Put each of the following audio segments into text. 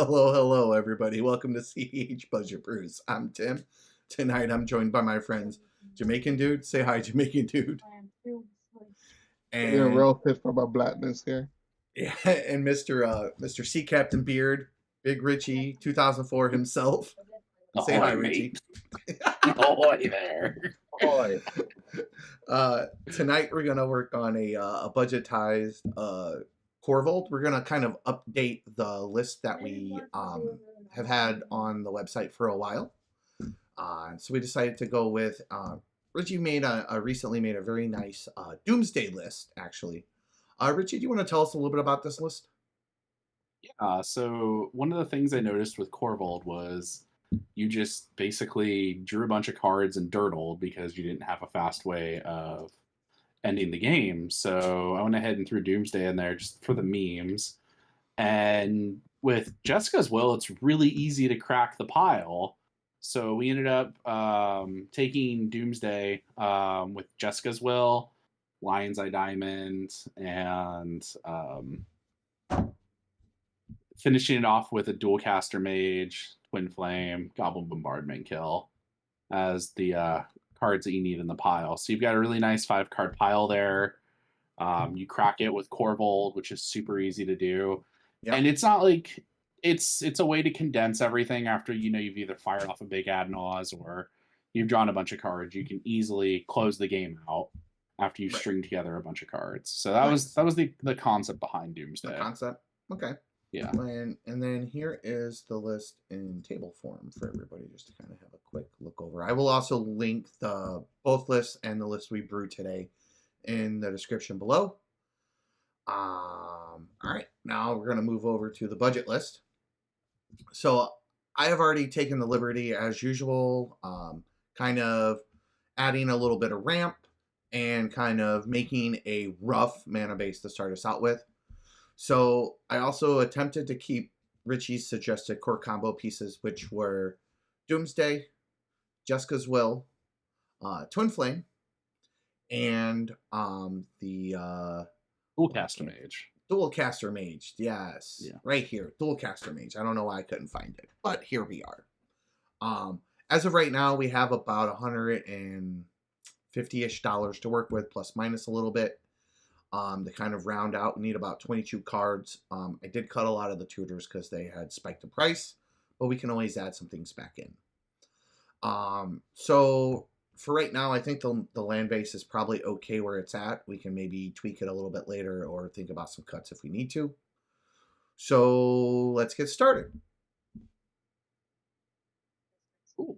Hello, everybody. Welcome to cEDH Pleasure Brews. I'm Tim. Tonight, I'm joined by my friends, Jamaican Dude. Say hi, Jamaican Dude. Getting And real pissed for my blackness here. yeah, and Mr. Sea Captain Beard, BigRichie, 2004 himself. Say hi, Richie. Ahoy there. Boy, Tonight, we're gonna work on a budgetized Korvold. We're gonna kind of update the list that we have had on the website for a while. So we decided to go with Richie recently made a very nice Doomsday list. Actually, Richie, do you want to tell us a little bit about this list? Yeah. So one of the things I noticed with Korvold was you just basically drew a bunch of cards and dirtled because you didn't have a fast way of ending the game. So I went ahead and threw Doomsday in there just for the memes. And with Jessica's Will, it's really easy to crack the pile. So we ended up taking Doomsday with Jessica's Will, Lion's Eye Diamond, and finishing it off with a Dual Caster Mage, Twin Flame, Goblin Bombardment Kill as the cards that you need in the pile. So you've got a really nice 5-card pile there. You crack it with Korvold, which is super easy to do. Yep. And it's not like it's a way to condense everything after you've either fired off a big ad nause or you've drawn a bunch of cards. You can easily close the game out after you've stringed together a bunch of cards. So that was the concept behind Doomsday. The concept. Okay. Yeah. And then here is the list in table form for everybody just to kind of have a quick look over. I will also link both lists and the list we brewed today in the description below. All right, now we're going to move over to the budget list. So I have already taken the liberty, as usual, kind of adding a little bit of ramp and kind of making a rough mana base to start us out with. So I also attempted to keep Richie's suggested core combo pieces, which were Doomsday, Jessica's Will, Twin Flame, and the Dual Caster Mage. Dual Caster Mage, yes. Yeah. Right here, Dual Caster Mage. I don't know why I couldn't find it, but here we are. As of right now, we have about $150-ish to work with, plus minus a little bit. To kind of round out, we need about 22 cards. I did cut a lot of the tutors because they had spiked the price, but we can always add some things back in. So for right now, I think the land base is probably okay where it's at. We can maybe tweak it a little bit later or think about some cuts if we need to. So let's get started. Cool.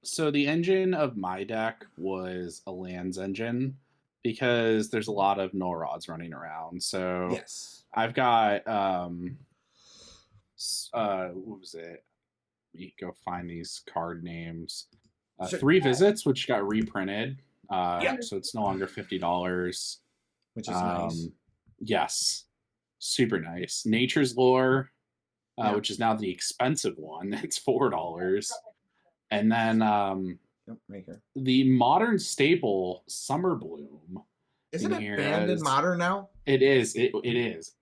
So the engine of my deck was a lands engine, because there's a lot of null rods running around. So yes, I've got what was it? Let me go find these card names. 3 Visits, which got reprinted. So it's no longer $50. Which is nice. Yes. Super nice. Nature's Lore, which is now the expensive one. It's $4. And then right here. The modern staple Summer Bloom. Isn't it banned in Modern now? It is. It is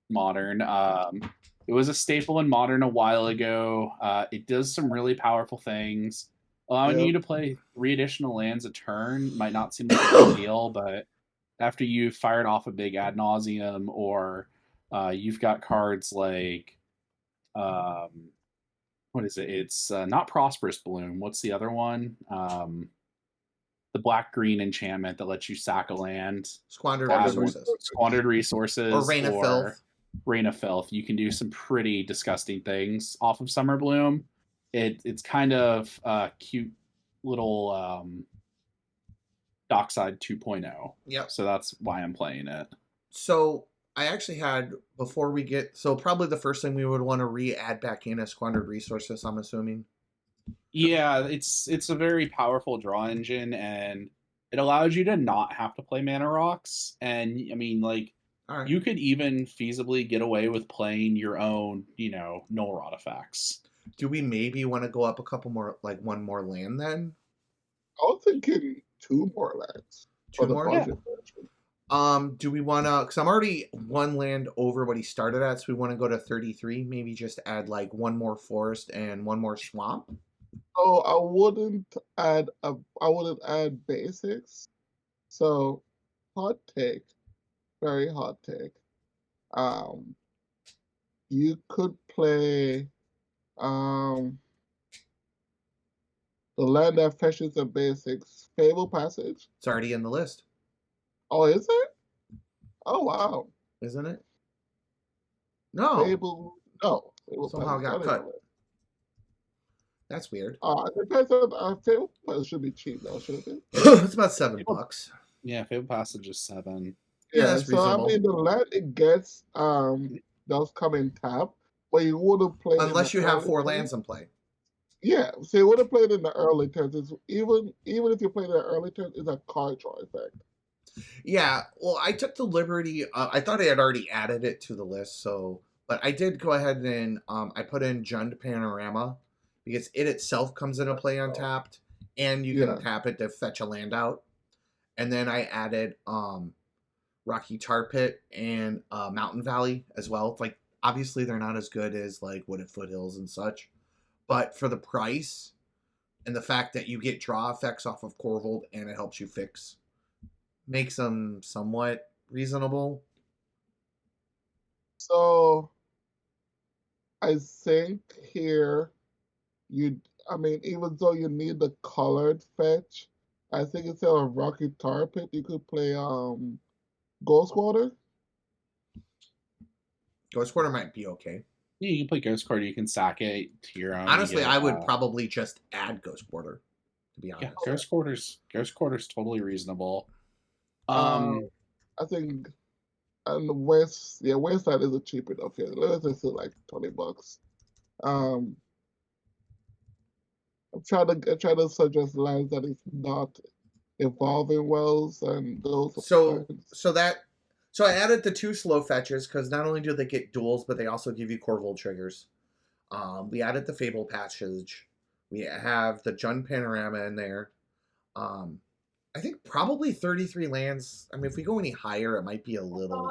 Modern. It was a staple in Modern a while ago. It does some really powerful things. Allowing you to play 3 additional lands a turn might not seem like a big deal, but after you've fired off a big ad nauseum, or you've got cards like what is it? It's not Prosperous Bloom. What's the other one? The black-green enchantment that lets you sack a land. Squandered Resources. Squandered Resources. Or Rain of Filth. Rain of Filth. You can do some pretty disgusting things off of Summer Bloom. It's kind of a cute little Dockside 2.0. Yep. So that's why I'm playing it. So I actually had, before we get, so probably the first thing we would want to re-add back in is Squandered Resources, I'm assuming. Yeah, it's a very powerful draw engine, and it allows you to not have to play mana rocks. And I mean, like, you could even feasibly get away with playing your own, null rod effects. Do we maybe want to go up a couple more, like one more land then? I was thinking 2 more lands. 2 more? Budget. Do we want to? Because I'm already one land over what he started at, so we want to go to 33. Maybe just add like one more forest and one more swamp. Oh, I wouldn't add basics. So, hot take, very hot take. Um, you could play the land that fetches the basics, Fable Passage. It's already in the list, Oh, is it? Oh, wow. isn't it? No, Fable, no. Fable somehow Passage got not in cut. the list. That's weird. It depends on Fable Passage should be cheap though, shouldn't it? It's about $7. Yeah, Fable Passage is 7. Yeah, that's so reasonable. I mean the land it gets does come in tap, but you wouldn't play Unless you have 4 turns. lands in play. Yeah, so you would have played in the early turns. Even if you play in the early turns, it's a card draw effect. Yeah, well, I took the liberty. I thought I had already added it to the list, but I did go ahead and I put in Jund Panorama because it itself comes into play untapped, and you can tap it to fetch a land out. And then I added Rocky Tar Pit and Mountain Valley as well. It's like obviously they're not as good as like Wooded Foothills and such, but for the price and the fact that you get draw effects off of Korvold and it helps you fix, makes them somewhat reasonable. So I think here even though you need the colored fetch, I think instead of Rocky Tar Pit, you could play Ghost Quarter. Ghost Quarter might be okay. Yeah, you can play Ghost Quarter. You can sack it to your own. Honestly, I would probably just add Ghost Quarter, to be honest. Yeah, Ghost Quarter's totally reasonable. I think and the west side isn't cheap enough here. The west is still like $20. I'm trying to suggest lines that is not evolving wells and those. So I added the 2 slow fetches because not only do they get duels, but they also give you Korvold triggers. We added the Fable Passage. We have the Jund Panorama in there. I think probably 33 lands. I mean, if we go any higher, it might be a little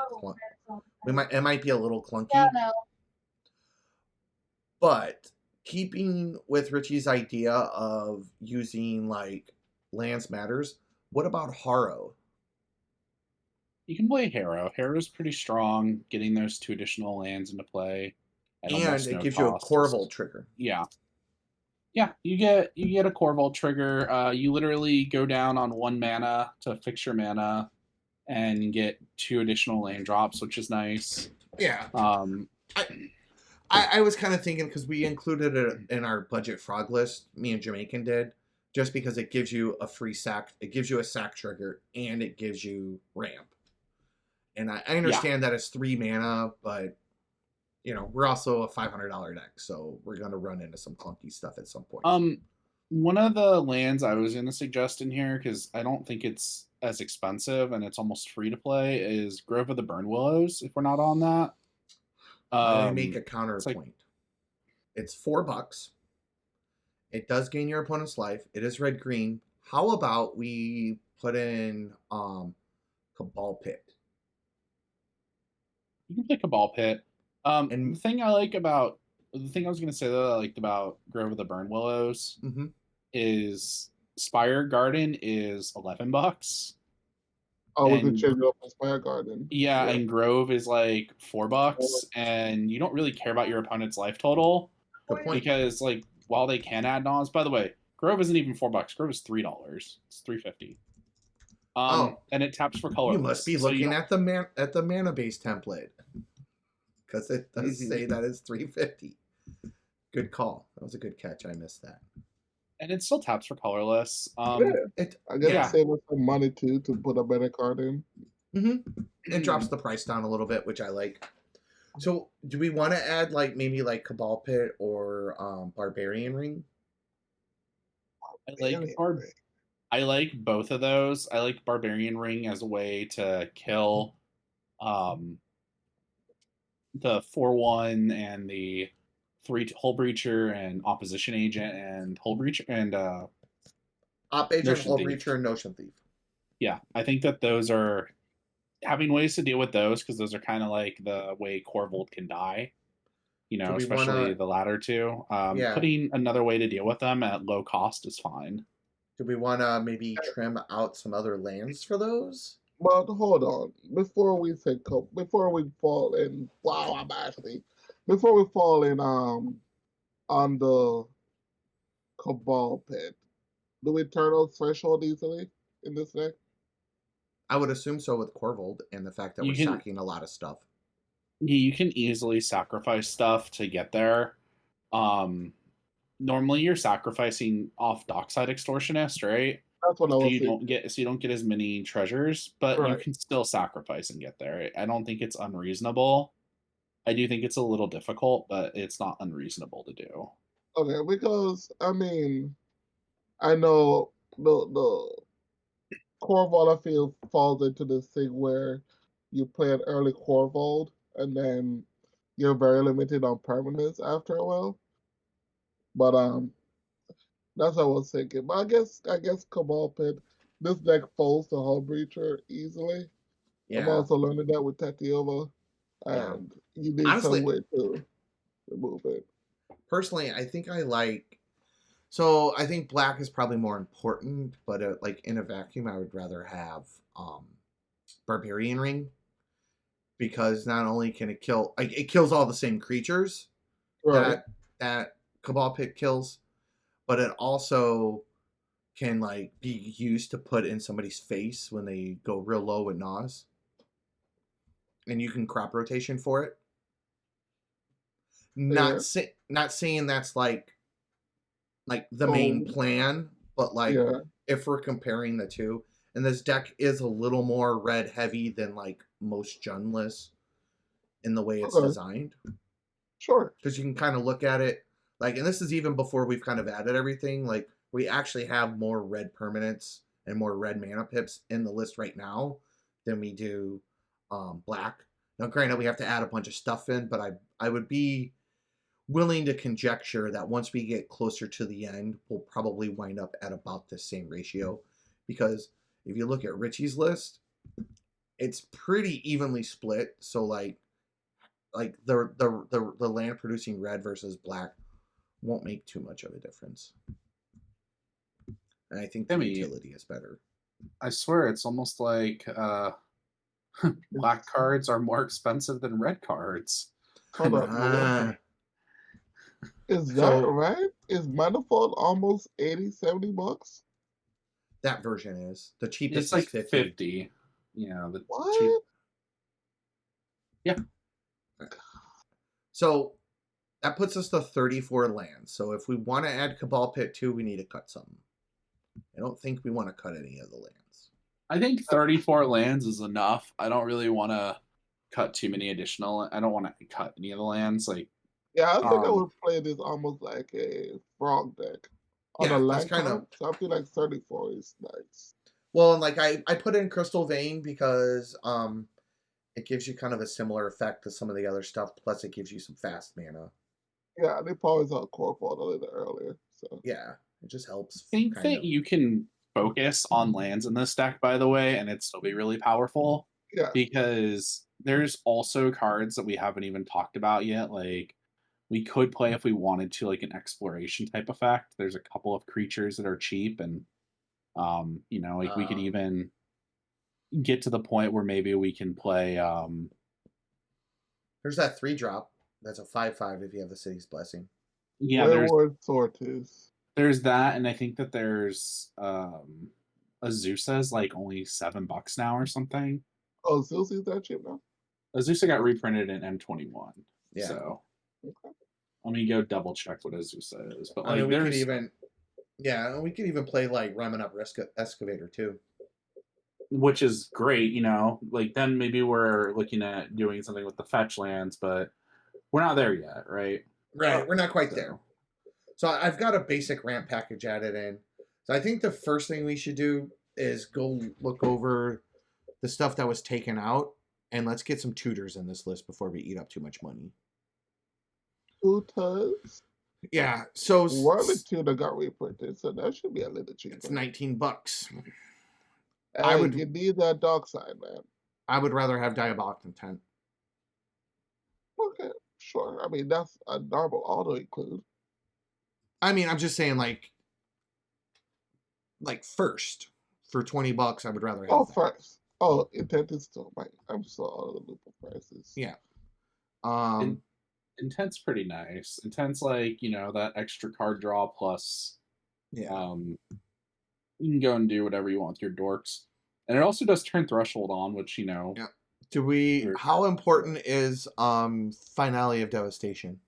it might be a little clunky. Yeah, no. But keeping with Richie's idea of using like lands matters, what about Harrow? You can play Harrow. Harrow's pretty strong, getting those 2 additional lands into play. And it gives you a Korvold trigger. Yeah. Yeah, you get a Korvold trigger. You literally go down on 1 mana to fix your mana and get 2 additional land drops, which is nice. Yeah. I was kind of thinking because we included it in our budget frog list, me and Jamaican did, just because it gives you a free sack, it gives you a sack trigger, and it gives you ramp. And I understand that it's 3 mana, but you know, we're also a $500 deck, so we're gonna run into some clunky stuff at some point. One of the lands I was gonna suggest in here, because I don't think it's as expensive and it's almost free to play, is Grove of the Burn Willows, if we're not on that. I make a counterpoint. It's $4. It does gain your opponent's life. It is red green. How about we put in Cabal Pit? You can play Cabal Pit. And the thing I was gonna say that I liked about Grove of the Burn Willows is Spire Garden is $11. Oh, we could change it up on Spire Garden. Yeah, and Grove is like $4, and you don't really care about your opponent's life total. Good point. Because like while they can add nons, by the way, Grove isn't even $4. Grove is $3. It's $3.50. And it taps for colorless. You must be looking at the mana base template. Because it does say that it's $3.50. Good call. That was a good catch. I missed that. And it still taps for colorless. I guess it saves us some money too to put a better card in. It drops the price down a little bit, which I like. So, do we want to add like maybe like Cabal Pit or Barbarian Ring? I like both of those. I like Barbarian Ring as a way to kill the 4/1 and the 3 Hull Breacher and Opposition Agent and Hull Breacher and Op Agent, Hull Breacher, and Notion Thief. Yeah, I think that those are having ways to deal with those, because those are kind of like the way Korvold can die. You Do know, we especially wanna? the latter two. Yeah. Putting another way to deal with them at low cost is fine. Do we wanna maybe trim out some other lands for those? But hold on, before we say before we fall in, wow, I'm actually, before we fall in, on the Cabal Pit, do we turn out threshold easily in this deck? I would assume so with Korvold and the fact that we're You can sacking a lot of stuff. you can easily sacrifice stuff to get there. Um, Normally you're sacrificing off Dockside Extortionist, right? That's what I So was you thinking. don't get as many treasures, but you Right. can still sacrifice and get there. I don't think it's unreasonable. I do think it's a little difficult, but it's not unreasonable to do. Okay, because I mean, I know the Korvold I feel falls into this thing where you play an early Korvold and then you're very limited on permanence after a while. But that's what I was thinking. But I guess Cabal Pit, this deck folds the Hull Breacher easily. I'm Yeah. also learning that with Tatiova, Yeah. and you need Honestly, some way to remove it. personally, I think I like. So I think black is probably more important, but like in a vacuum, I would rather have Barbarian Ring, because not only can it kill, like it kills all the same creatures Right. that Cabal Pit kills, but it also can like be used to put in somebody's face when they go real low with Nas, and you can crop rotation for it. Yeah. Not saying that's like the main Oh, plan, but like yeah. if we're comparing the two, and this deck is a little more red heavy than like most Jund lists in the way it's Okay. designed, Sure. because you can kind of look at it like, and this is even before we've kind of added everything, like we actually have more red permanents and more red mana pips in the list right now than we do black. Now granted, we have to add a bunch of stuff in, but I would be willing to conjecture that once we get closer to the end, we'll probably wind up at about the same ratio, because if you look at Richie's list, it's pretty evenly split. So like the land producing red versus black won't make too much of a difference. And I think the utility is better. I swear it's almost like black cards are more expensive than red cards. Hold up. Is that right? Is Manifold almost 80, 70 bucks? That version is. The cheapest It's like is 50. Yeah. What? Cheap. Yeah. So that puts us to 34 lands. So if we want to add Cabal Pit 2, we need to cut some. I don't think we want to cut any of the lands. I think 34 lands is enough. I don't really want to cut too many additional. I don't want to cut any of the lands. Like, yeah, I think I would play this almost like a frog deck. On a land kind of. So I feel like 34 is nice. Well, and like I put in Crystal Vein because it gives you kind of a similar effect to some of the other stuff. Plus, it gives you some fast mana. Yeah, they probably saw Korvold a little earlier. So yeah, it just helps. I think that you can focus on lands in this deck, by the way, and it still be really powerful. Yeah. Because there's also cards that we haven't even talked about yet. Like, we could play if we wanted to, like an exploration type effect. There's a couple of creatures that are cheap, and you know, like we could even get to the point where maybe we can play. There's that 3-drop. That's a 5/5 if you have the City's Blessing. Yeah, there's that, and I think that there's Azusa's like only $7 now or something. Oh, Azusa's that cheap now? Azusa got reprinted in M21. Yeah. So let me go double check what Azusa is. But like, I mean, we could even play like Ramming Up Excavator too, which is great. You know, like then maybe we're looking at doing something with the fetch lands, but we're not there yet, right? Right, we're not quite there. So I've got a basic ramp package added in. So I think the first thing we should do is go look over the stuff that was taken out, and let's get some tutors in this list before we eat up too much money. Tutors? Yeah, so Warley tutor got reprinted, so that should be a little cheaper. It's $19. Hey, you need that dark side, man. I would rather have Diabolic Intent. Okay, sure. I mean, that's a normal auto include. I mean, I'm just saying, like first for $20, I would rather have Oh, that. first. Oh, intent is still right. I'm still out of the loop of prices. Yeah. Intent's pretty nice. Intent's like, that extra card draw plus Yeah. You can go and do whatever you want with your dorks. And it also does turn Threshold on, which, Yeah. How important is Finale of Devastation?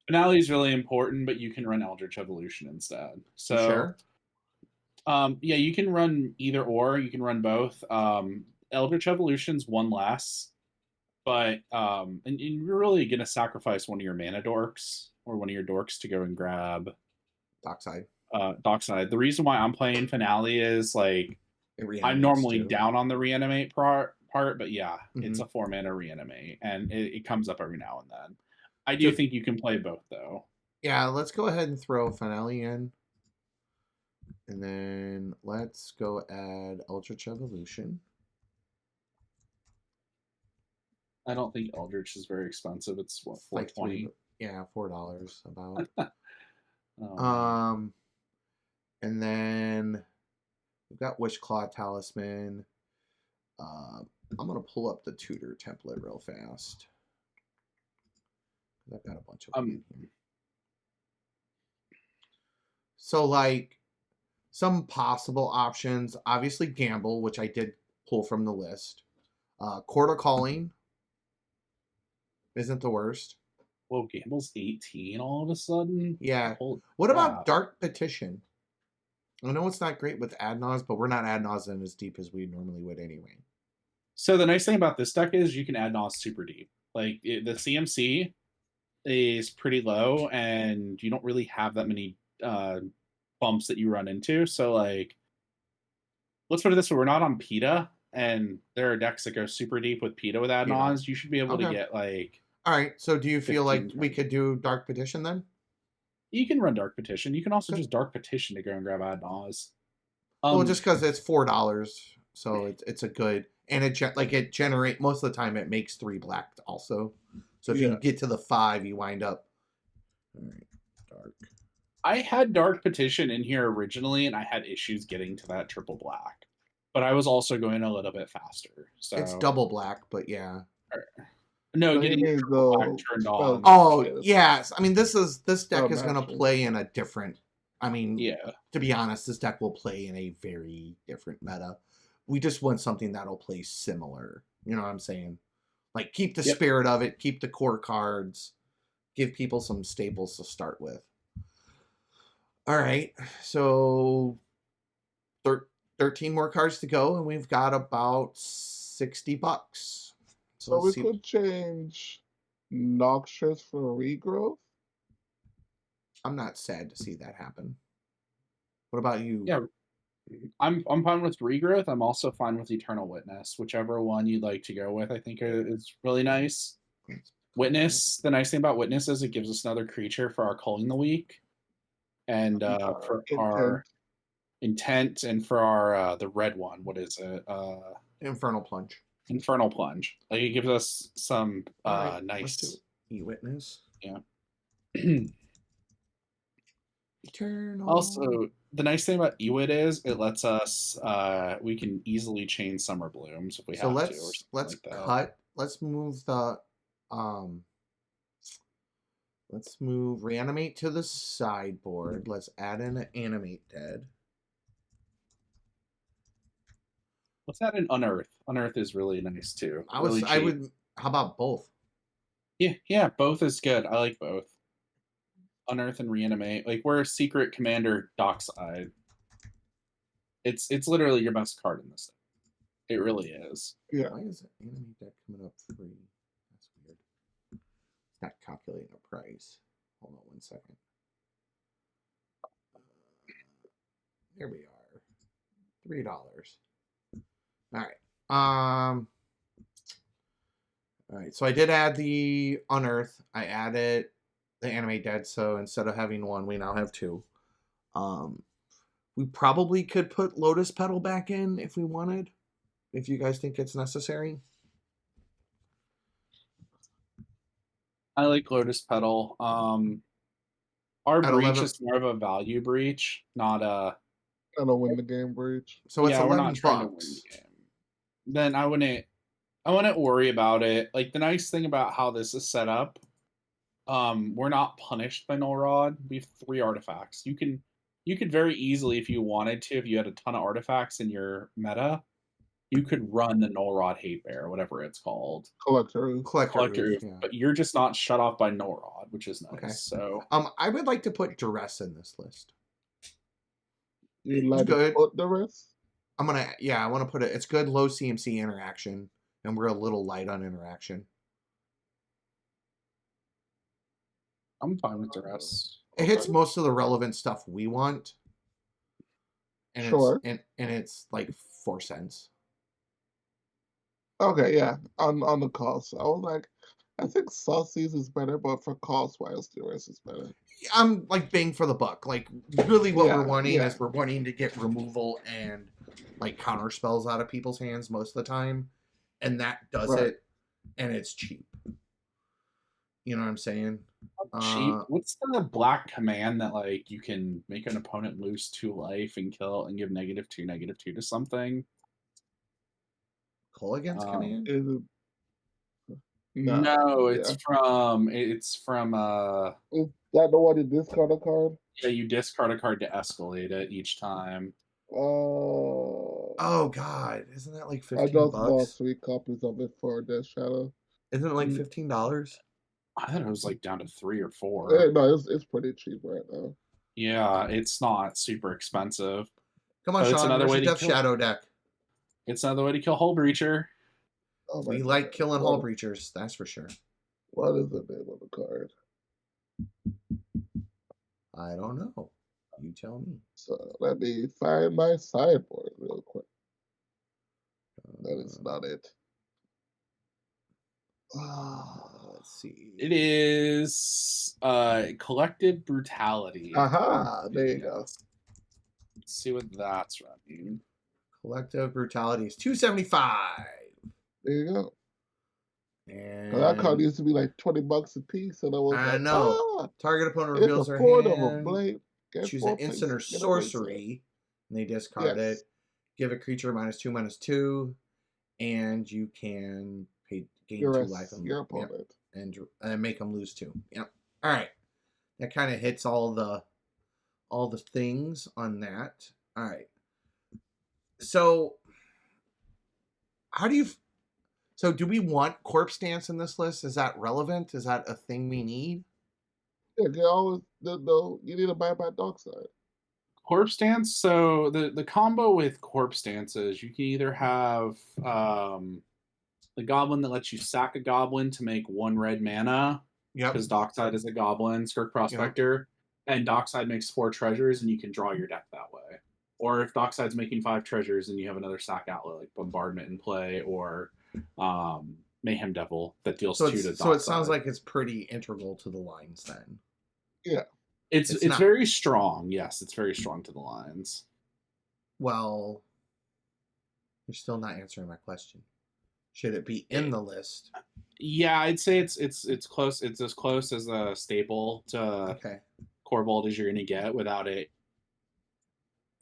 Finale is really important, but you can run Eldritch Evolution instead. So, sure? Yeah, you can run either or. You can run both. Eldritch Evolution's one less, but and you're really gonna sacrifice one of your mana dorks or one of your dorks to go and grab Dockside. Dockside. The reason why I'm playing Finale is like I'm normally down on the reanimate part, but yeah, it's a 4-mana reanimate, and it comes up every now and then. I do think you can play both though. Yeah, let's go ahead and throw Finale in. And then let's go add Eldritch Evolution. I don't think Eldritch is very expensive. It's what, $4.20? Yeah, $4 about. And then we've got Wishclaw Talisman. I'm gonna pull up the tutor template real fast. I've got a bunch of them in here. So like some possible options, obviously Gamble, which I did pull from the list. Court of Calling isn't the worst. Whoa, Gamble's 18 all of a sudden? Yeah. What about Dark Petition? I know it's not great with Adnaz, but we're not Adnaz in as deep as we normally would anyway. So the nice thing about this deck is you can Adnaz super deep. Like the CMC is pretty low, and you don't really have that many bumps that you run into. So like, let's put it this way: we're not on PETA, and there are decks that go super deep with PETA with Adnaz. You should be able to get like. All right. So do you feel like we could do Dark Petition then? You can run Dark Petition. You can also just Dark Petition to go and grab Adnaz. Well, just because it's $4, so it's a good, and it generate most of the time it makes 3 black also. So if you get to the 5, you wind up. All right, Dark. I had Dark Petition in here originally, and I had issues getting to that triple black, but I was also going a little bit faster. So it's double black, but yeah. No, getting triple black turned on. Oh yes, I mean this deck is going to play in a different. I mean, to be honest, this deck will play in a very different meta. We just want something that'll play similar. You know what I'm saying? Like keep the spirit of it, keep the core cards, give people some staples to start with. All right, so 13 more cards to go, and we've got about $60. So we could change Noxious for Regrowth. I'm not sad to see that happen. What about you? Yeah, I'm fine with Regrowth. I'm also fine with Eternal Witness. Whichever one you'd like to go with, I think is really nice. Witness. The nice thing about Witness is it gives us another creature for our Culling the Week, and for our Intent, and for our the red one. What is it? Infernal Plunge. Infernal Plunge. Like it gives us some nice E-Witness. Yeah. Eternal. Also, the nice thing about Ewit is it lets us we can easily chain Summer Blooms if we have to. So let's cut. Let's move the let's move Reanimate to the sideboard. Let's add in an Animate Dead. Let's add an Unearth. Unearth is really nice too. I would. How about both? Yeah, both is good. I like both. Unearth and Reanimate. Like we're Secret Commander Dockside. It's literally your best card in this deck. It really is. Yeah. Why is it Animate Deck coming up free? That's weird. It's not calculating a price. Hold on 1 second. Here we are. $3. All right. All right. So I did add the Unearth. I added the Animate Dead. So instead of having 1, we now have 2. We probably could put Lotus Petal back in if we wanted. if you guys think it's necessary. I like Lotus Petal. Our At breach 11 is more of a value breach, not a. I don't win the game breach. So it's Yeah, we're 11 not trying to win bucks. the game. Then I wouldn't worry about it. Like the nice thing about how this is set up, we're not punished by Null Rod. We have 3 artifacts. You could very easily, if you wanted to, if you had a ton of artifacts in your meta, you could run the Null Rod Hate Bear, whatever it's called. Collector. Collector, Yeah. but you're just not shut off by Null Rod, which is nice. Okay. So I would like to put duress in this list. You like good. to put the rest? I want to put it. It's good low CMC interaction, and we're a little light on interaction. I'm fine with the rest. It hits most of the relevant stuff we want. And Sure. and it's like 4 cents. Okay, yeah. On the cost. I was like, I think Saucy's is better, but for cost wise, the rest is better. I'm like bang for the buck. Like really what we're wanting yeah. is we're wanting to get removal and like counter spells out of people's hands most of the time. And that does Right. it. And it's cheap. You know what I'm saying? Cheap. What's the black command that like you can make an opponent lose 2 life and kill and give -2/-2 to something? Kolaghan's command? Is it? No, it's yeah. from Is that the one you discard a card? yeah, you discard a card to escalate it each time. Oh god, isn't that like 15 I just bucks? bought 3 copies of it for Death Shadow. Isn't it like $15? I thought it was like down to 3 or 4. No, it's pretty cheap right now. Yeah, it's not super expensive. Come on, But it's Sean. another Where's way the to Death kill- Shadow deck? It's another way to kill Hull Breacher. Oh We my like God. killing Hull Breachers, that's for sure. What is the name of the card? I don't know. You tell me. So let me find my sideboard real quick. That is not it. Let's see. It is Collective Brutality. Aha, there you go. Let's see what that's running. Collective Brutality is $2.75. There you go. And That card used to be like $20 a piece, and I was I like, know. Target opponent it's reveals a their fourth of a hand. blade. Choose an instant or sorcery, and they discard it. Give a creature -2/-2, and you can gain 2 life on your opponent, and make them lose 2. Yep. All right. That kind of hits all the things on that. All right. So, do we want Corpse Dance in this list? Is that relevant? Is that a thing we need? Yeah, you need to buy by Dockside. Corpse Dance. So the combo with Corpse Dance is you can either have the goblin that lets you sack a goblin to make 1 red mana. Yep. Because Dockside is a goblin, Skirk Prospector, and Dockside makes 4 treasures, and you can draw your deck that way. Or if Dockside's making 5 treasures and you have another sack outlet like Bombardment in play, or Mayhem Devil that deals 2 to Dockside. So it sounds like it's pretty integral to the lines then. Yeah. It's very strong. Yes, it's very strong to the lines. Well, you're still not answering my question. Should it be in the list? Yeah, I'd say it's close. It's as close as a staple to Korvold as you're gonna get without it.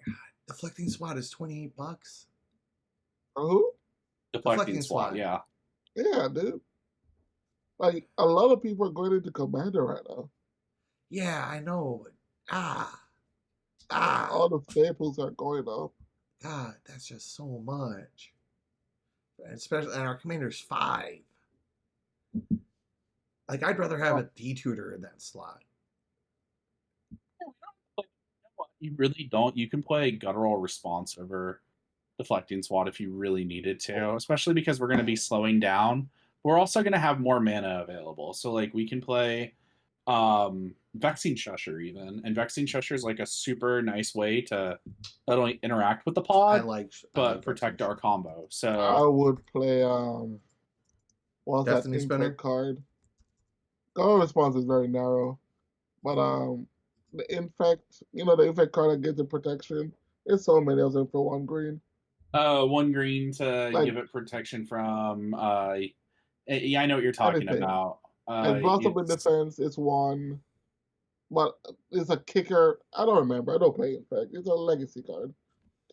God, Deflecting Swat is $28. Who? Deflecting Swat, yeah. Yeah, dude. Like a lot of people are going into Commander right now. Yeah, I know. All the staples are going up. God, that's just so much. Especially, and our commander's 5. Like, I'd rather have a D-tutor in that slot. You really don't. You can play Guttural Response over Deflecting Swat if you really needed to, especially because we're going to be slowing down. We're also going to have more mana available. So, like, we can play Vexing Shusher even. And Vexing Shusher is, like, a super nice way to not only interact with the pod, but protect our combo. So I would play, what's Destiny that Spinner card? Guttural Response is very narrow. But, the Infect, the Infect card that gives the protection, there's so many of them for 1 green. 1 green to Like give it protection from. Yeah, I know what you're talking anything. about. Like Blossom in Defense is one, but it's a kicker. I don't remember. I don't play Infect. It's a legacy card.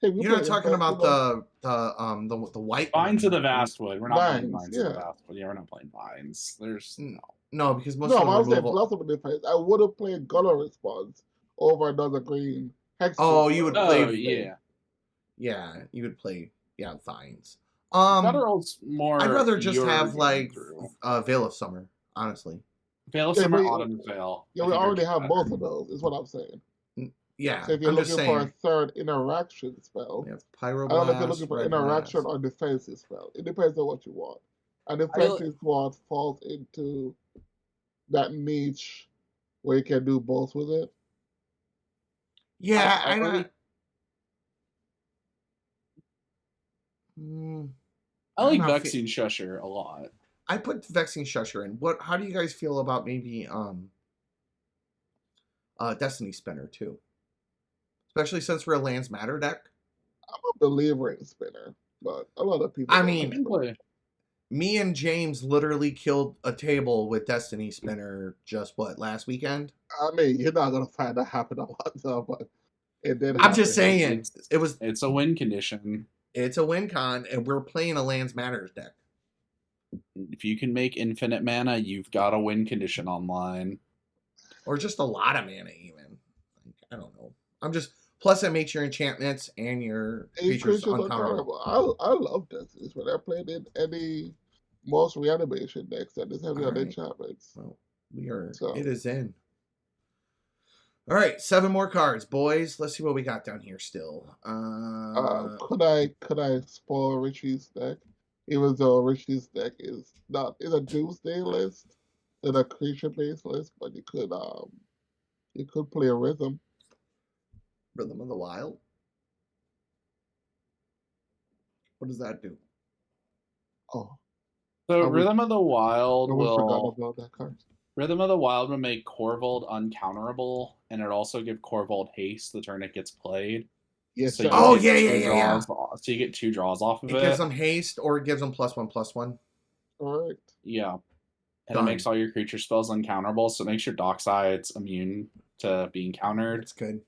Tim, you You're play not talking Infect, you about know? the white Vines one. of the Vastwood. We're not playing Vines, Vines of the yeah. Vastwood. Yeah, we're not playing Vines. There's no. No, because most No, of but the I was saying removal. Blossom in Defense. I would have played Gutter Response over another green Hex. Oh, you would play. Oh yeah. Yeah, you would play. Yeah, Vines. Guttural's more. I'd rather just you're have going like through. Veil of Summer, honestly. Veil of Yeah, Summer, but- Autumn Veil. Yeah, I we think are already just have better. both of those, is what I'm saying. Yeah, So if you're I'm just looking for a saying. third interaction spell, We have I don't know if you're Pyroblast, looking for Red interaction Blast. or defensive spell. It depends on what you want. And defensive what falls into that niche where you can do both with it. Yeah, I really. I like Vexing Shusher a lot. I put Vexing Shusher in. How do you guys feel about maybe Destiny Spinner too? Especially since we're a Lands Matter deck. I'm a believer in Spinner, but a lot of people. I mean, play. Me and James literally killed a table with Destiny Spinner just last weekend? I mean, you're not gonna find that happen a lot, though, but it did. I'm just saying, it's a win condition. It's a win con, and we're playing a Lands Matters deck. If you can make infinite mana, you've got a win condition online. Or just a lot of mana, even. I don't know. Plus, it makes your enchantments and your creatures uncounterable. I love this. It's when I played in any most reanimation decks that is heavy on enchantments. Well, it is in. All right, 7 more cards, boys. Let's see what we got down here still. Could I spoil Richie's deck? Even though Richie's deck is a Doomsday list than a creature based list, but you could play a Rhythm. Rhythm of the Wild? What does that do? Oh. So Rhythm of the Wild forgot about that card. Rhythm of the Wild will make Korvold uncounterable, and it also give Korvold haste the turn it gets played. Yes. So yeah. So you get 2 draws off of it. It gives them haste, or it gives them +1/+1. Correct. Yeah. And it makes all your creature spells uncounterable, so it makes your Docksides immune to being countered. That's good.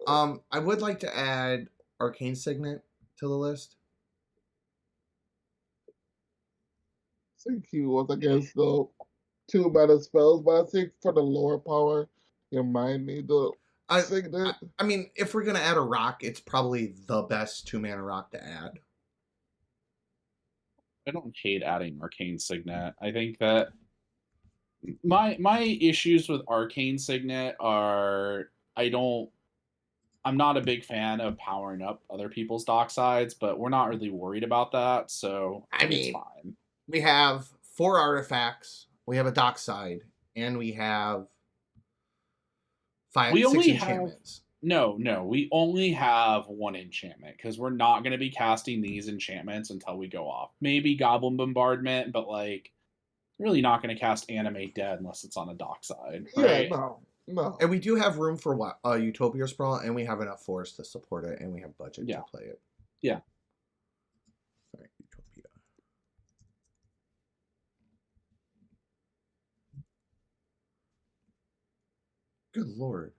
I would like to add Arcane Signet to the list. I think he was against the 2 mana spells, but I think for the lower power, you might need the Signet. I mean, if we're gonna add a rock, it's probably the best 2-mana rock to add. I don't hate adding Arcane Signet. I think that my issues with Arcane Signet are I'm not a big fan of powering up other people's Docksides, but we're not really worried about that, so it's fine. We have 4 artifacts, we have a Dockside, and we have 6 enchantments. No, we only have 1 enchantment, because we're not going to be casting these enchantments until we go off. Maybe Goblin Bombardment, but really not going to cast Animate Dead unless it's on a Dockside. Right? Yeah, no. And we do have room for Utopia Sprawl, and we have enough force to support it, and we have budget to play it. Yeah. All right, Utopia. Good lord.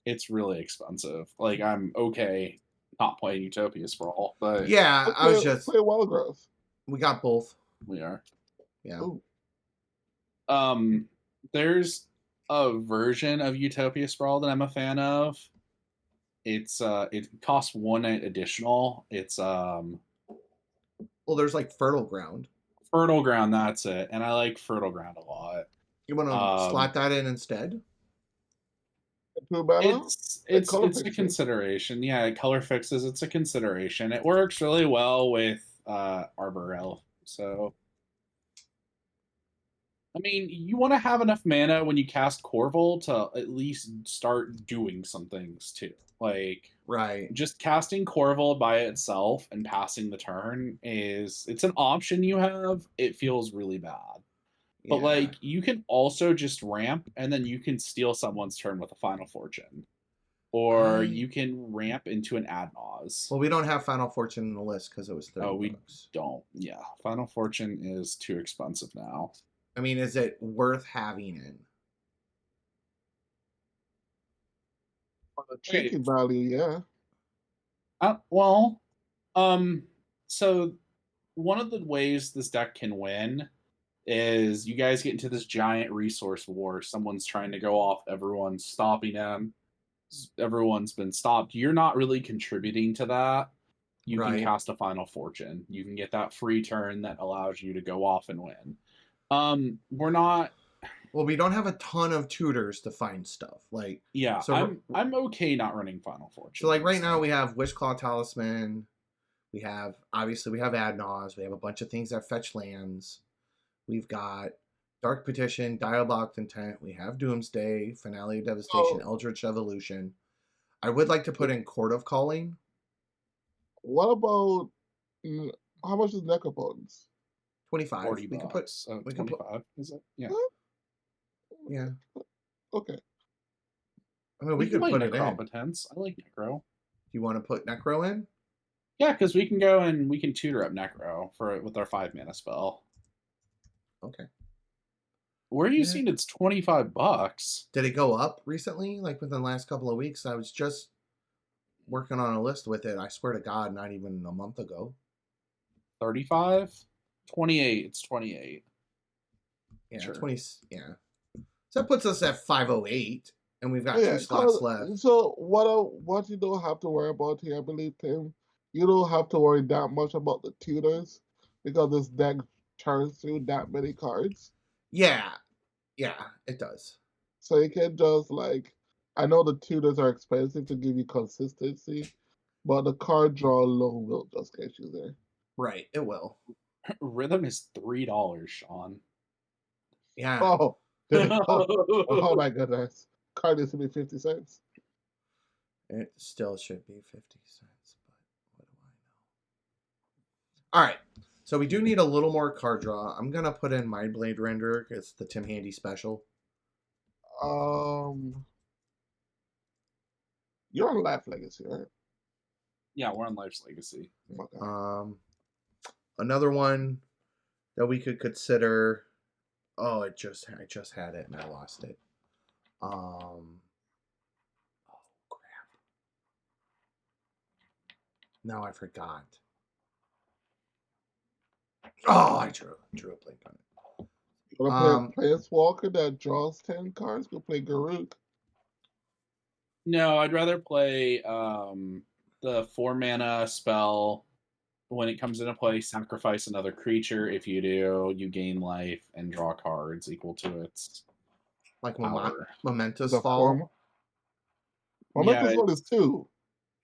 It's really expensive. I'm okay not playing Utopia Sprawl, but yeah, I was just play Wild Growth. We got both. We are. Yeah. Ooh. There's a version of Utopia Sprawl that I'm a fan of. It costs 1 additional. It's well, there's Fertile Ground. Fertile Ground, that's it. And I like Fertile Ground a lot. You want to slot that in instead? It's a consideration. Yeah, color fixes. It's a consideration. It works really well with Arbor Elf. So, I mean, you want to have enough mana when you cast Korvold to at least start doing some things too. Right. Just casting Korvold by itself and passing the turn it's an option you have. It feels really bad. But you can also just ramp, and then you can steal someone's turn with a Final Fortune. or I- you can ramp into an ad nauseam. Well, we don't have Final Fortune in the list because it was 30 Oh, we bucks. don't. Yeah, Final Fortune is too expensive now. I mean, is it worth having in? For the trinket value, yeah. Well, so one of the ways this deck can win is you guys get into this giant resource war. Someone's trying to go off, everyone's stopping them. Everyone's been stopped. You're not really contributing to that. You can Right. cast a Final Fortune. You can get that free turn that allows you to go off and win. We're not. Well, we don't have a ton of tutors to find stuff. Like, Yeah, so I'm okay not running Final Fortune. so like right now we have Wishclaw Talisman. We have obviously we have Adnaz. We have a bunch of things that fetch lands. We've got Dark Petition, Diabolic Intent. We have Doomsday, Finale of Devastation, Eldritch Evolution. I would like to put in Court of Calling. What about how much is Necropotence? 25. 40 we could put. bucks. We could 25. Is it? Yeah. What? Yeah. Okay. I mean, we could put it in. Necropotence. I like Necro. You want to put Necro in? Yeah, because we can go and we can tutor up Necro with our 5 mana spell. Okay. Where are you Yeah. seeing it's 25 bucks? Did it go up recently? Like within the last couple of weeks? I was just working on a list with it. I swear to God, not even a month ago. 35? 28. It's 28. Yeah, Sure. 20. Yeah. So that puts us at 508, and we've got Oh, yeah, 2 slots left. So what you don't have to worry about here, I believe, Tim, you don't have to worry that much about the tutors because this deck turns through that many cards. Yeah, it does. So you can just I know the tutors are expensive to give you consistency, but the card draw alone will just get you there. Right, it will. Rhythm is $3, Sean. Yeah. Oh, oh my goodness. Card needs to be 50 cents. It still should be 50 cents, but what do I know? All right. So we do need a little more card draw. I'm going to put in Mind Blade Renderer. It's the Tim Handy special. You're on Life Legacy, right? Yeah, we're on Life's Legacy. Okay. Another one that we could consider. Oh, I just had it and I lost it. Oh crap! Now I forgot. Oh, I drew a blank on it. You want to play a Planeswalker that draws 10 cards? Go play Garuk. No, I'd rather play the 4 mana spell. When it comes into play, sacrifice another creature. If you do, you gain life and draw cards equal to its Like power. Momentous Fall. Momentous Fall is 2.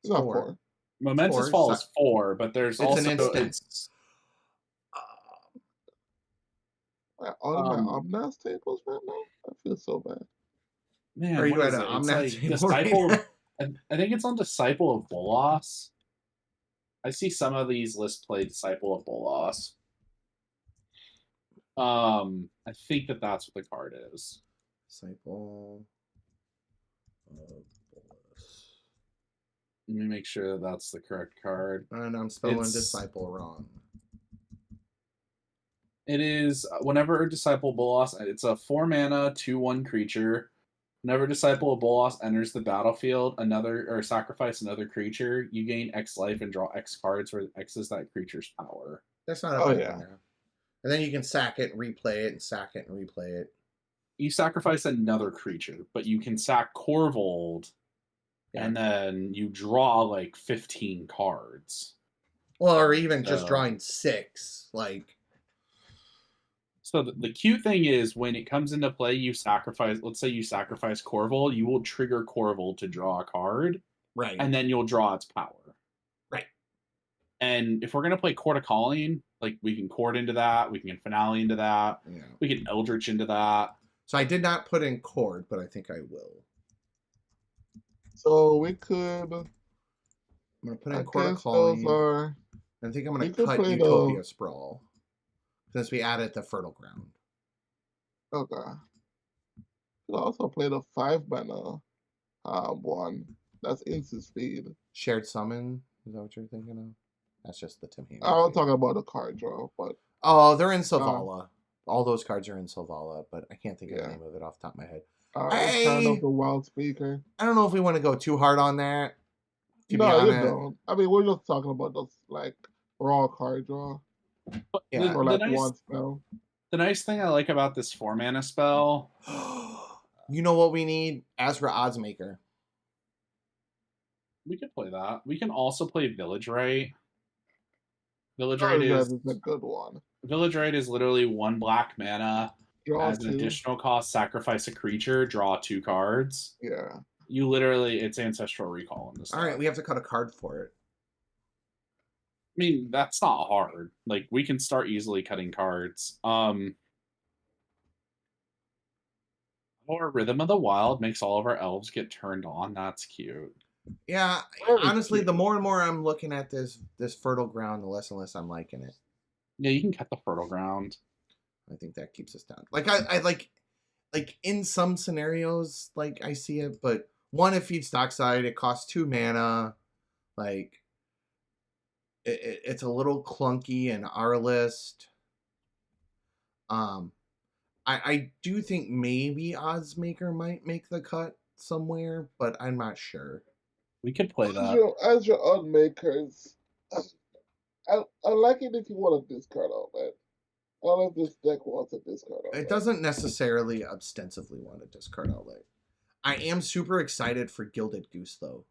It's not 4. 4. Momentous Fall is 4, but there's also an instant. All my Omnath tables right now? I feel so bad. Man, Are you at an It's Omnath like table Disciple. right I think it's on Disciple of Bolas. I see some of these lists play Disciple of Bolas. I think that's what the card is. Disciple of Bolas. Let me make sure that's the correct card. And I'm spelling Disciple wrong. It is whenever a Disciple of Bolas, it's a 4 mana 2/1 creature. Whenever Disciple of Bolas enters the battlefield, sacrifice another creature, you gain X life and draw X cards, where X is that creature's power. That's not a bad one now. And then you can sack it, replay it, and sack it and replay it. You sacrifice another creature, but you can sack Korvold, and then you draw like 15 cards. Well, or even just drawing 6, like. So the cute thing is when it comes into play, you sacrifice. Let's say you sacrifice Korvold, you will trigger Korvold to draw a card, right? And then you'll draw its power, right? And if we're gonna play Court of Calling, like we can Court into that, we can Finale into that, we can Eldritch into that. So I did not put in Court, but I think I will. So we could. I'm gonna put in Court of Calling. I think I'm gonna cut Utopia Sprawl. Since we added the Fertile Ground. Okay. You could also play the 5 mana one. That's instant speed. Shared summon. Is that what you're thinking of? That's just the Timmyt1000. I was talking about the card draw, but Oh, they're in Savala. All those cards are in Savala, but I can't think of the name of it off the top of my head. Return of the Wild Speaker. I don't know if we want to go too hard on that. No, you don't. I mean, we're just talking about those like raw card draw. Yeah, or like one spell. The nice thing I like about this 4-mana spell. You know what we need? Azra Oddsmaker. We could play that. We can also play Village Rite. Village Rite is a good one. Village Rite is literally 1 black mana. Draw as 2. an additional cost, sacrifice a creature, draw 2 cards. Yeah. You literally, it's Ancestral Recall in this. All right, we have to cut a card for it. I mean, that's not hard. Like, we can start easily cutting cards. Or Rhythm of the Wild makes all of our elves get turned on. That's cute. Yeah, honestly, the more and more I'm looking at this Fertile Ground, the less and less I'm liking it. Yeah, you can cut the Fertile Ground. I think that keeps us down. Like I like in some scenarios, like I see it, but one, it feeds Dockside. It costs 2 mana. Like it's a little clunky in our list. I do think maybe Oddsmaker might make the cut somewhere, but I'm not sure. We could play that. As your Oddmakers, I like it if you want to discard all that. I don't know if this deck wants a discard outlet. It doesn't necessarily ostensibly want a discard outlet. I am super excited for Gilded Goose, though.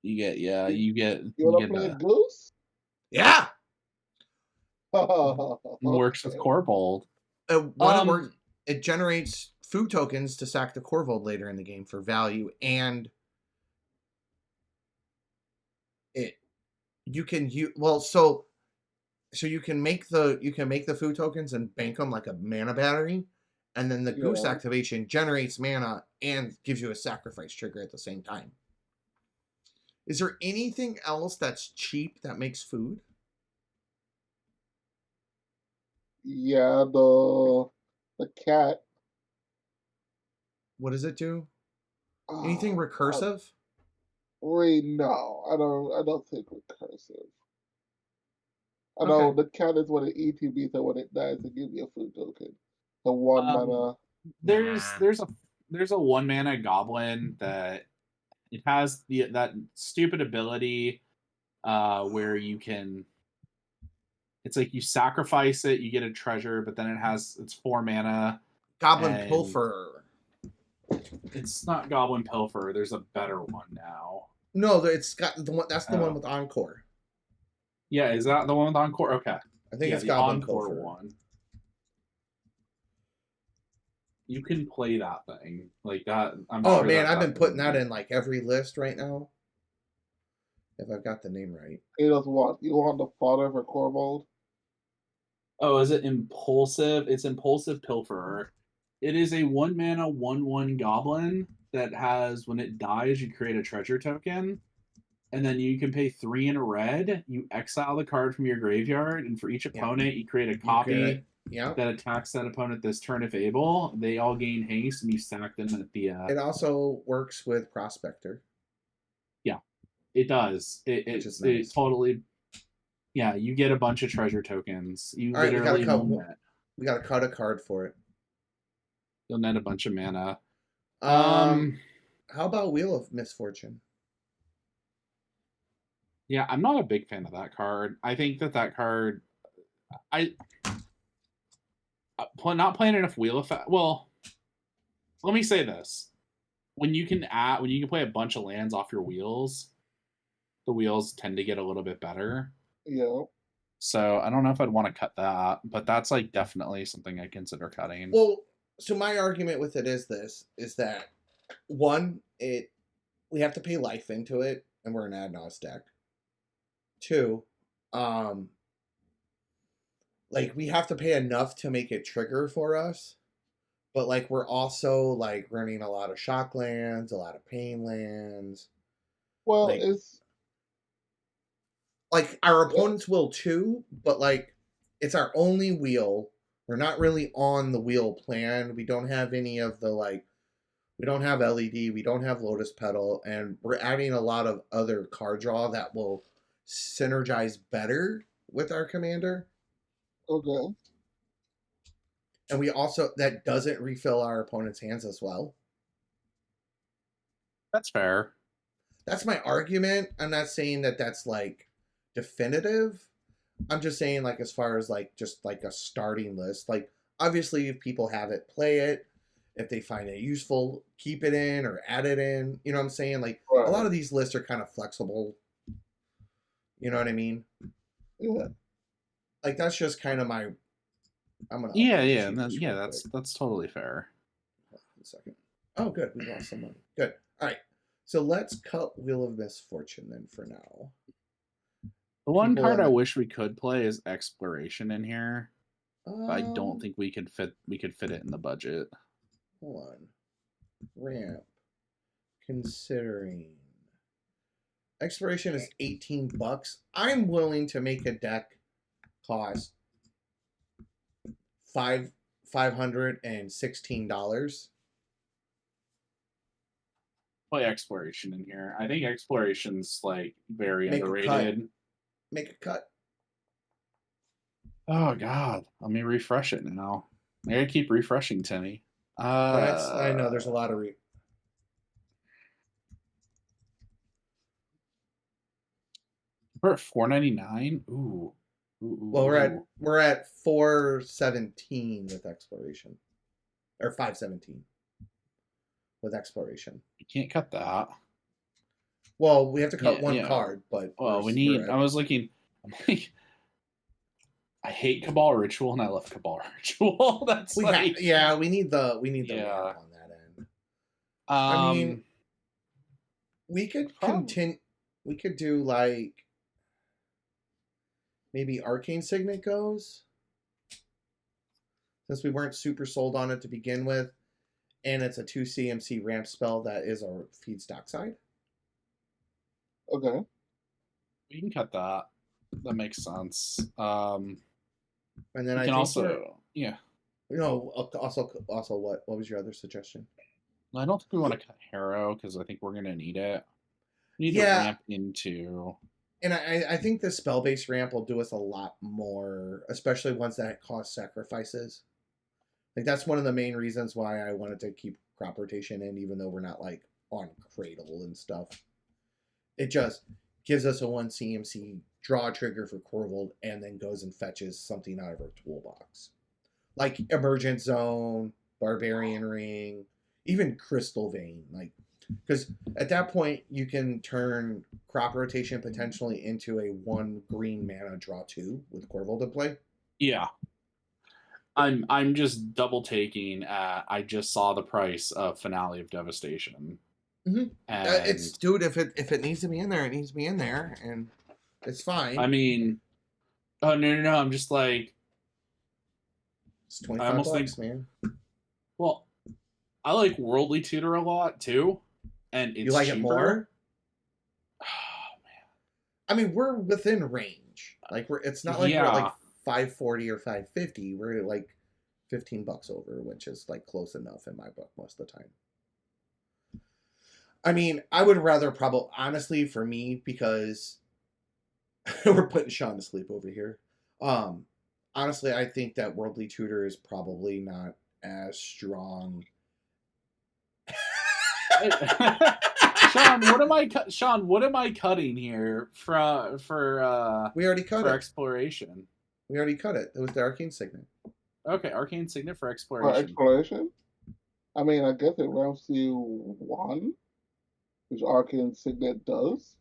You get. You want to play a Goose? Yeah! Works with Korvold. It generates food tokens to sack the Korvold later in the game for value, and you can make the food tokens and bank them like a mana battery, and then the Goose activation generates mana and gives you a sacrifice trigger at the same time. Is there anything else that's cheap that makes food? Yeah, the cat. What does it do? Anything recursive? No, I don't think recursive. I know the cat is what it ETBs, and when it dies, it gives you a food token. The 1 mana. There's a 1 mana goblin that it has that stupid ability where you can. It's like you sacrifice it, you get a treasure, but then it's 4 mana. Goblin Pilfer. It's not Goblin Pilfer. There's a better one now. No, it's got the one. That's the one with Encore. Yeah, is that the one with Encore? Okay. I think it's Goblin Encore Pilfer. one. You can play that thing like that. I've been putting that in like every list right now. If I've got the name right. You want the fodder for Korvold? Oh, is it Impulsive? It's Impulsive Pilferer. It is a 1 mana 1/1 goblin that has, when it dies, you create a treasure token. And then you can pay 3 in a red. You exile the card from your graveyard, and for each opponent, you create a copy that attacks that opponent this turn if able. They all gain haste, and you stack them at the. It also works with Prospector. Yeah, it does. It totally. Yeah, you get a bunch of treasure tokens. You all right, literally we gotta cut a card for it. You'll net a bunch of mana. How about Wheel of Misfortune? Yeah, I'm not a big fan of that card. I think that card, not playing enough wheel effect. Well, let me say this: when you can play a bunch of lands off your wheels, the wheels tend to get a little bit better. Yeah. So I don't know if I'd want to cut that, but that's like definitely something I consider cutting. Well, so my argument with it is that one, we have to pay life into it, and we're an ad nos deck. 2, like we have to pay enough to make it trigger for us, but like we're also like running a lot of shock lands, a lot of pain lands. Well, like, it's like our opponents will too, but like it's our only wheel. We're not really on the wheel plan. We don't have any of the We don't have LED. We don't have Lotus Petal, and we're adding a lot of other card draw that will synergize better with our commander. Okay. And we also that doesn't refill our opponent's hands as well. That's fair. That's my argument. I'm not saying that that's like definitive. I'm just saying like as far as like just like a starting list. Like obviously if people have it, play it. If they find it useful, keep it in or add it in. You know what I'm saying? Like Right. a lot of these lists are kind of flexible. You know what I mean? Yeah. Like that's just kind of my. I'm gonna. Yeah. That's totally fair. Hold on a second. Oh, good. We lost some money. Good. All right. So let's cut Wheel of Misfortune then for now. The one People card in I the- wish we could play is Exploration in here. But I don't Um, think we could fit it in the budget. Hold on. Ramp. Considering. Exploration is $18. I'm willing to make a deck cost $516. Play Exploration in here. I think Exploration's like very Make a underrated. Make a cut. Oh God, let me refresh it now. I gotta keep refreshing, Timmy. I know there's a lot of we're at $4.99. Ooh. Well, we're at 417 with Exploration, or 517 with Exploration. You can't cut that. Well, we have to cut one yeah. card, but Well, we need. I was looking. I'm like, I hate Cabal Ritual and I love Cabal Ritual. That's we like, we need the Yeah. ramp on that end. I mean, we could continue. We could do like maybe Arcane Signet goes, since we weren't super sold on it to begin with, and it's a 2 CMC ramp spell that is our feedstock side. Okay. we can cut that. That makes sense. And then We I can think also, yeah. you know, also what was your other suggestion? I don't think we want to cut Harrow because I think we're gonna need it. We need to Yeah. ramp into. And I think the spell-based ramp will do us a lot more, especially ones that cost sacrifices. Like that's one of the main reasons why I wanted to keep crop rotation in, even though we're not like on Cradle and stuff. It just gives us a 1 CMC draw trigger for Korvold and then goes and fetches something out of our toolbox. Like Emergent Zone, Barbarian Ring, even Crystal Vein. Like, because at that point you can turn crop rotation potentially into a 1 green mana draw 2 with Korvold in play. Yeah. I'm just double taking. I just saw the price of Finale of Devastation. Mm-hmm. And It's dude, if it needs to be in there, it needs to be in there, and it's fine. I mean, oh no! I'm just like, it's $25, man. Well, I like Worldly Tutor a lot too, and it's You like cheaper. it more? Oh man! I mean, we're within range. Like it's not like we're at Yeah. like 540 or 550. We're like $15 over, which is like close enough in my book most of the time. I mean, I would rather probably, honestly, for me, because we're putting Sean to sleep over here. Honestly, I think that Worldly Tutor is probably not as strong. Sean, what am I cutting here for We already cut for it. exploration? We already cut it. It was the Arcane Signet. Okay, Arcane Signet for For exploration. exploration? I mean, I guess it ramps you 1, which Arcane Signet does.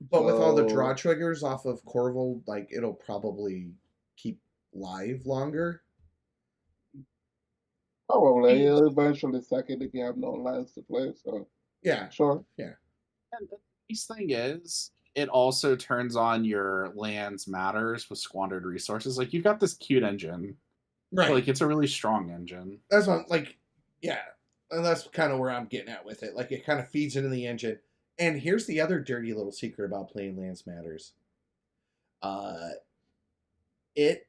But with all the So- draw triggers off of Korvold, like it'll probably keep live longer. Probably. It'll eventually second if you have no lands to play, so Yeah. sure. And the nice thing is, it also turns on your lands matters with squandered resources. Like you've got this cute engine, Right. like it's a really strong engine. That's what, like, yeah. And that's kind of where I'm getting at with it. Like, it kind of feeds into the engine. And here's the other dirty little secret about playing Lands Matters. It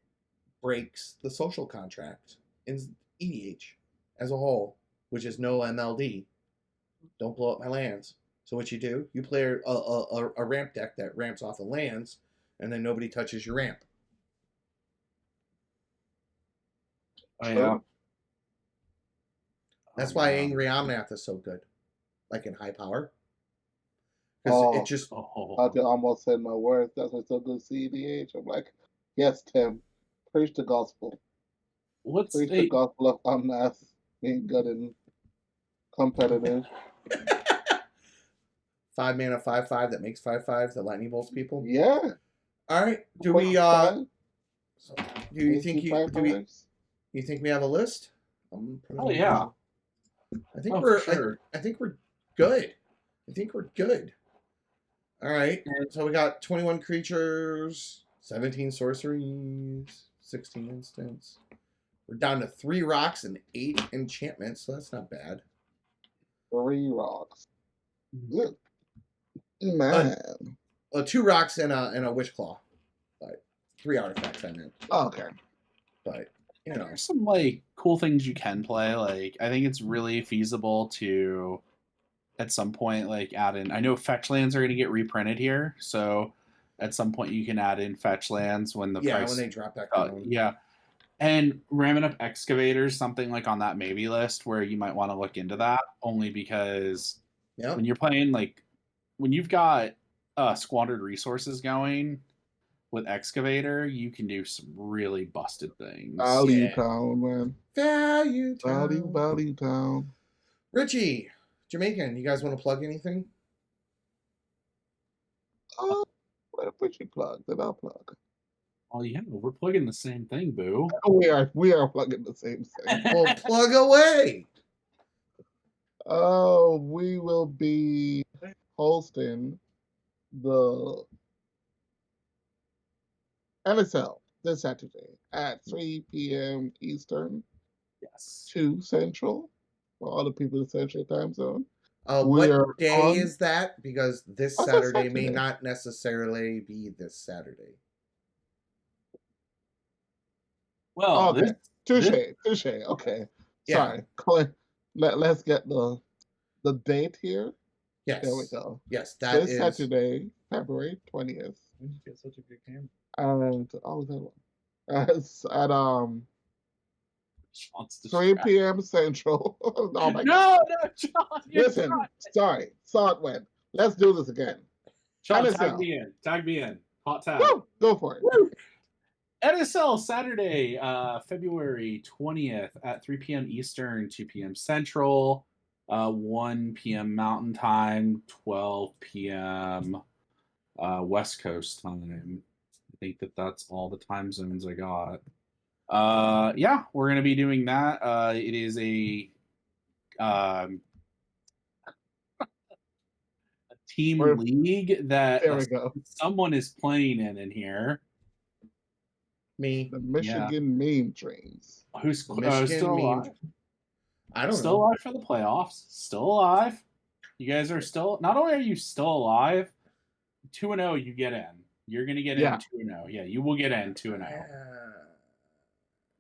breaks the social contract in EDH as a whole. which is no MLD. Don't blow up my lands. So what you do, you play a ramp deck that ramps off the lands, and then nobody touches your ramp. Oh yeah. That's why Angry Omnath is so good, like in high power. Because it just I almost said my words. That's what's so good. cEDH. I'm like, yes, Tim, preach the gospel. Preach the gospel of Omnath being good and competitive. 5 mana 5/5 that makes 5/5 that lightning bolts people. Yeah. All right. Do we? You think we have a list? Oh yeah. I think we're. I think we're good. I think we're good. All right. So we got 21 creatures, 17 sorceries, 16 instants. We're down to 3 rocks and 8 enchantments, so that's not bad. 3 rocks. Good. Man. 2 rocks and a witch claw. But 3 artifacts, I meant. Oh, okay. But you know, there's some like cool things you can play. Like I think it's really feasible to at some point like add in. I know fetch lands are going to get reprinted here, so at some point you can add in fetch lands when the price when they drop back down. Yeah. And ramming up excavators, something like on that maybe list where you might want to look into that, only because when you're playing, like when you've got squandered resources going with excavator, you can do some really busted things. Value town, man. Value town. Value town. Richie, Jamaican, you guys want to plug anything? What Richie plug? Then I'll plug. Oh yeah, we're plugging the same thing, Boo. We are plugging the same thing. Well, plug away. We will be hosting the NSL this Saturday at 3 p.m. Eastern. Yes. 2 Central for all the people in the Central Time Zone. What day is that? Because this Saturday may not necessarily be this Saturday. Well, okay. Touche. Okay. Yeah. Sorry. Let's get the date here. Yes. There we go. Yes, that is Saturday, February 20th. Get such a good game. And it's at 3 p.m. Central. Oh my God. No, John. Listen, sorry. Saw it went. Let's do this again. John, tag me in. Hot tag. Woo! Go for it. Woo! NSL Saturday, February 20th at 3 p.m. Eastern, 2 p.m. Central, 1 p.m. Mountain Time, 12 p.m. West Coast time. I think that's all the time zones I got. Yeah, we're going to be doing that. It is a team league that someone is playing in here. Me. The Michigan meme trains. Who's still alive? I don't know. Still alive for the playoffs. Still alive. You guys are still. Not only are you still alive, 2-0 you get in. You're gonna get in 2-0. Yeah, you will get in 2-0.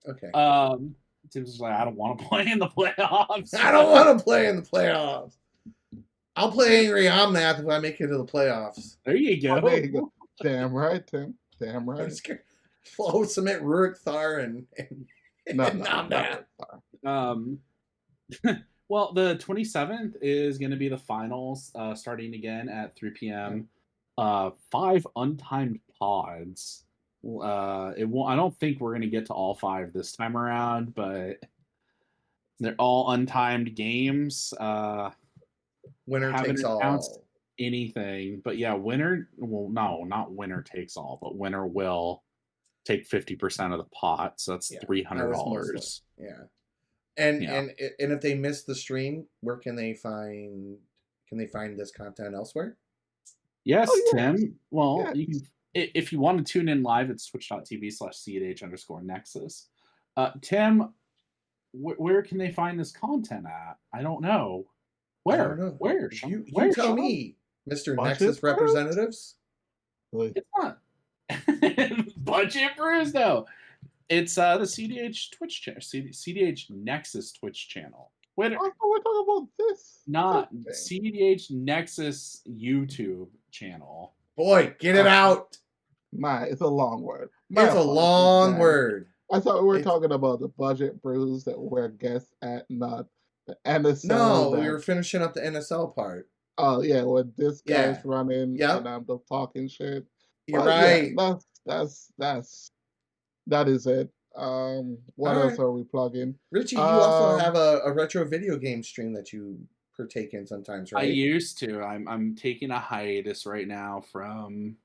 Okay. Tim's like, I don't want to play in the playoffs. I don't want to play in the playoffs. I'll play Angry Omnath if I make it to the playoffs. There you go. There you go. Damn right, Tim. Damn right. I'm just kidding. Flow, Cement, Rurik, Thar, and Omnath. Well, the 27th is going to be the finals, starting again at 3 p.m. 5 untimed pods. I don't think we're going to get to all 5 this time around, but they're all untimed games. Winner takes all. Anything, but yeah, winner. Well, no, not winner takes all, but winner will take 50% of the pot. So that's $300. Yeah. And if they miss the stream, where can they find this content elsewhere? Yes, Tim. Well, you can, if you want to tune in live, it's twitch.tv/cEDH_Nexus. Tim, where can they find this content at? I don't know. Where? Where? You tell me, Mr. Nexus representatives. It's not Budget Brews, no. It's the cEDH Twitch channel, cEDH Nexus Twitch channel. Wait, Also, we're talking about this. not thing. cEDH Nexus YouTube channel. Boy, get it out. It's a long word. My It's a apologies, long guys. word. I thought we were It's- talking about the budget brews that we're guests at, not the NSL. No, we were finishing up the NSL part. Oh yeah, when this guy's Yeah. running Yep. and I'm just talking shit. You're But right. Yeah, that is it. What All else right. are we plugging? Richie, you also have a retro video game stream that you partake in sometimes, right? I used to. I'm taking a hiatus right now from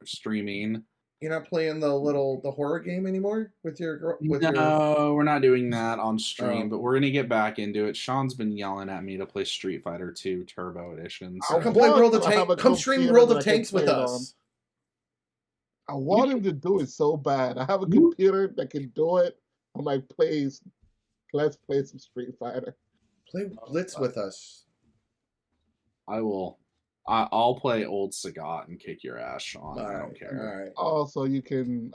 streaming. You're not playing the horror game anymore with your girl? No, we're not doing that on stream, Oh. but we're gonna get back into it. Sean's been yelling at me to play Street Fighter 2 Turbo Edition. I Come So play want World of to have Tanks. a Come stream computer World that of I can Tanks with play it us. I want him to do it so bad. I have a computer that can do it. I'm like, please, let's play some Street Fighter. Play Blitz with us. I will. I'll play old Sagat and kick your ass, Sean. I All don't right. care. All right. Also, you can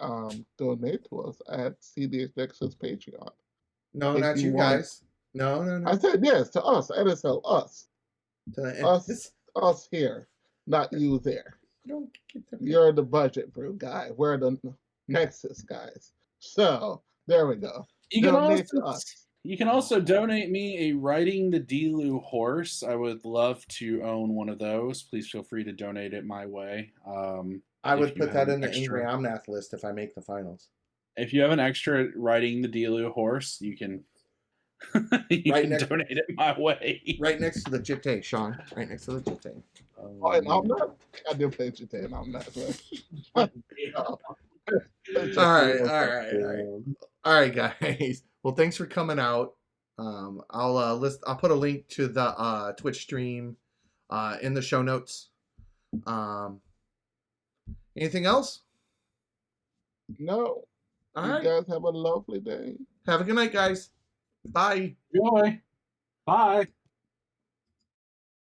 donate to us at cEDH Nexus Patreon. No, If not you you want- guys. No. I said yes to us, NSL, us. Us. Us here, not you there. You don't get the You're the budget brew guy. We're the Nexus guys. So there we go. You can Donate also to us. you can also donate me a Riding the Delu horse. I would love to own one of those. Please feel free to donate it my way. I if would you put have that an in the extra- Angry Omnath list if I make the finals. If you have an extra Riding the Delu horse, you can donate it my way. Right next to the Jitte, Sean. Right next to the Jitte. Oh, and I'm not. I did play Jite, and I'm not. All right, guys. Well, thanks for coming out. I'll put a link to the Twitch stream in the show notes. Anything else? No. All You right. guys have a lovely day. Have a good night, guys. Bye. Joy. Bye.